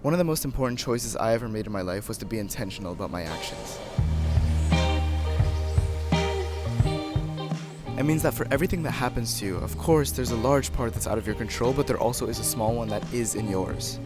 One of the most important choices I ever made in my life was to be intentional about my actions. It means that for everything that happens to you, of course, there's a large part that's out of your control, but there also is a small one that is in yours.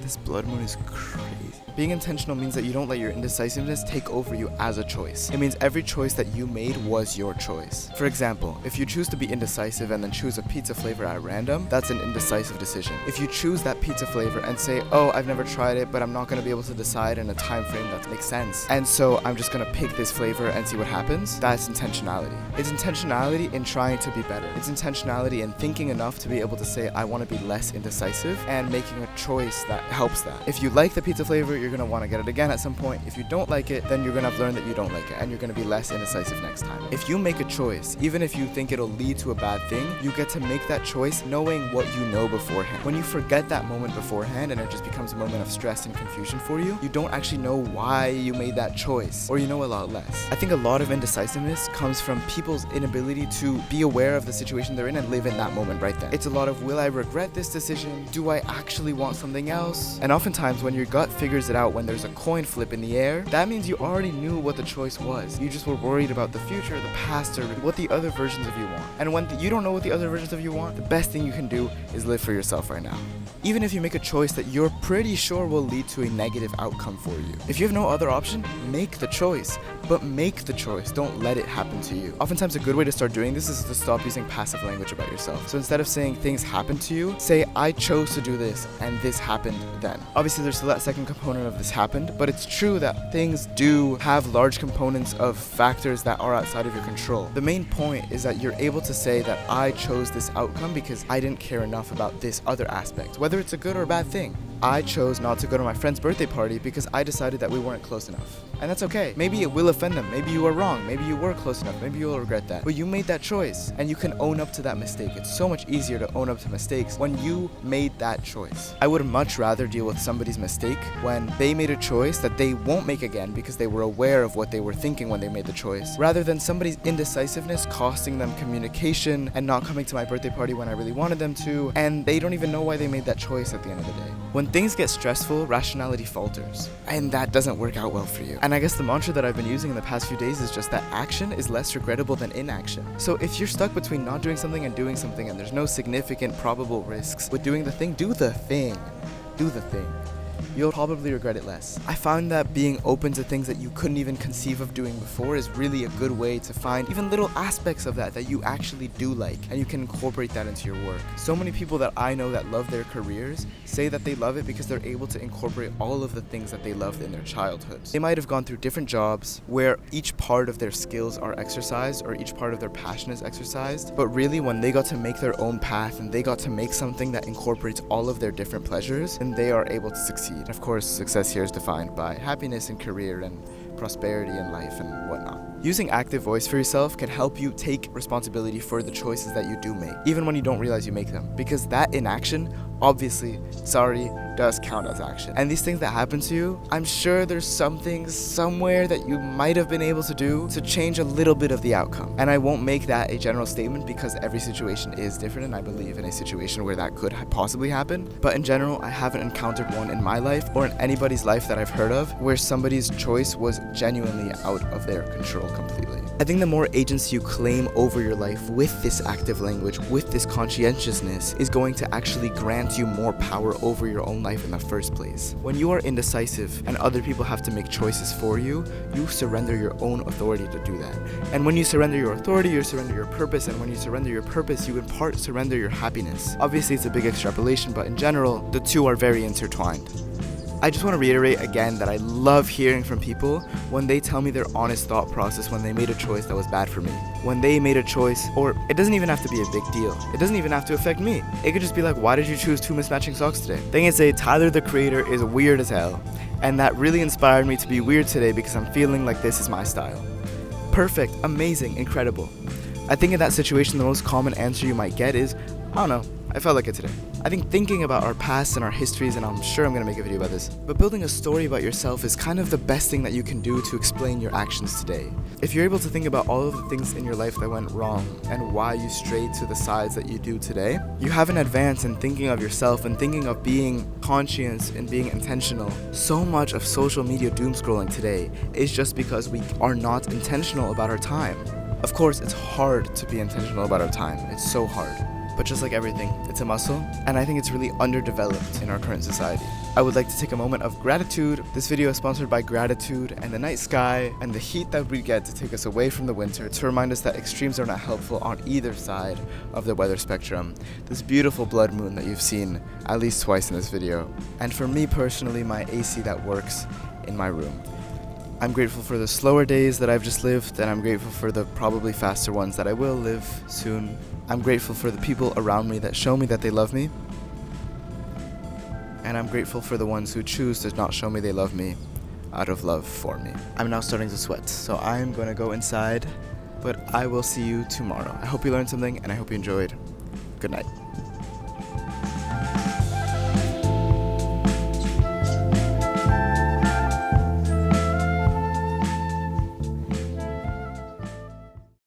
This blood moon is crazy. Being intentional means that you don't let your indecisiveness take over you as a choice. It means every choice that you made was your choice. For example, if you choose to be indecisive and then choose a pizza flavor at random, that's an indecisive decision. If you choose that pizza flavor and say, oh, I've never tried it, but I'm not going to be able to decide in a time frame that makes sense, and so I'm just going to pick this flavor and see what happens, that's intentionality. It's intentionality in trying to be better. It's intentionality in thinking enough to be able to say, I want to be less indecisive, and making a choice that helps that. If you like the pizza flavor, you're going to want to get it again at some point. If you don't like it, then you're going to have learned that you don't like it, and you're going to be less indecisive next time. If you make a choice, even if you think it'll lead to a bad thing, you get to make that choice knowing what you know beforehand. When you forget that moment beforehand and it just becomes a moment of stress and confusion for you, you don't actually know why you made that choice, or you know a lot less. I think a lot of indecisiveness comes from people's inability to be aware of the situation they're in and live in that moment right then. It's a lot of, will I regret this decision? Do I actually want something else? And oftentimes when your gut figures it out when there's a coin flip in the air, that means you already knew what the choice was. You just were worried about the future, the past, or what the other versions of you want. And when you don't know what the other versions of you want, the best thing you can do is live for yourself right now. Even if you make a choice that you're pretty sure will lead to a negative outcome for you. If you have no other option, make the choice. But make the choice, don't let it happen to you. Oftentimes a good way to start doing this is to stop using passive language about yourself. So instead of saying things happen to you, say I chose to do this and this happened then. Obviously there's still that second component of this happened, but it's true that things do have large components of factors that are outside of your control. The main point is that you're able to say that I chose this outcome because I didn't care enough about this other aspect, whether it's a good or a bad thing. I chose not to go to my friend's birthday party because I decided that we weren't close enough. And that's okay. Maybe it will offend them. Maybe you are wrong. Maybe you were close enough. Maybe you'll regret that. But you made that choice and you can own up to that mistake. It's so much easier to own up to mistakes when you made that choice. I would much rather deal with somebody's mistake when they made a choice that they won't make again because they were aware of what they were thinking when they made the choice, rather than somebody's indecisiveness costing them communication and not coming to my birthday party when I really wanted them to, and they don't even know why they made that choice at the end of the day. When things get stressful, rationality falters, and that doesn't work out well for you. And I guess the mantra that I've been using in the past few days is just that action is less regrettable than inaction. So if you're stuck between not doing something and doing something and there's no significant probable risks with doing the thing, do the thing. Do the thing. You'll probably regret it less. I found that being open to things that you couldn't even conceive of doing before is really a good way to find even little aspects of that you actually do like, and you can incorporate that into your work. So many people that I know that love their careers say that they love it because they're able to incorporate all of the things that they loved in their childhoods. They might have gone through different jobs where each part of their skills are exercised or each part of their passion is exercised, but really when they got to make their own path and they got to make something that incorporates all of their different pleasures, then they are able to succeed. Of course, success here is defined by happiness in career and prosperity in life and whatnot. Using active voice for yourself can help you take responsibility for the choices that you do make, even when you don't realize you make them, because that inaction, obviously, does count as action. And these things that happen to you, I'm sure there's something somewhere that you might have been able to do to change a little bit of the outcome. And I won't make that a general statement because every situation is different, and I believe in a situation where that could possibly happen. But in general, I haven't encountered one in my life or in anybody's life that I've heard of where somebody's choice was genuinely out of their control completely. I think the more agency you claim over your life with this active language, with this conscientiousness, is going to actually grant you more power over your own life in the first place. When you are indecisive and other people have to make choices for you, you surrender your own authority to do that. And when you surrender your authority, you surrender your purpose, and when you surrender your purpose, you in part surrender your happiness. Obviously, it's a big extrapolation, but in general, the two are very intertwined. I just want to reiterate again that I love hearing from people when they tell me their honest thought process when they made a choice that was bad for me. When they made a choice, or it doesn't even have to be a big deal. It doesn't even have to affect me. It could just be like, why did you choose 2 mismatching socks today? They can say, Tyler the Creator is weird as hell, and that really inspired me to be weird today because I'm feeling like this is my style. Perfect, amazing, incredible. I think in that situation, the most common answer you might get is, I don't know, I felt like it today. I think thinking about our past and our histories, and I'm sure I'm gonna make a video about this, but building a story about yourself is kind of the best thing that you can do to explain your actions today. If you're able to think about all of the things in your life that went wrong and why you strayed to the sides that you do today, you have an advance in thinking of yourself and thinking of being conscious and being intentional. So much of social media doom scrolling today is just because we are not intentional about our time. Of course, it's hard to be intentional about our time. It's so hard. But just like everything, it's a muscle, and I think it's really underdeveloped in our current society. I would like to take a moment of gratitude. This video is sponsored by gratitude and the night sky and the heat that we get to take us away from the winter, to remind us that extremes are not helpful on either side of the weather spectrum. This beautiful blood moon that you've seen at least twice in this video. And for me personally, my AC that works in my room. I'm grateful for the slower days that I've just lived, and I'm grateful for the probably faster ones that I will live soon. I'm grateful for the people around me that show me that they love me. And I'm grateful for the ones who choose to not show me they love me out of love for me. I'm now starting to sweat, so I'm gonna go inside, but I will see you tomorrow. I hope you learned something, and I hope you enjoyed. Good night.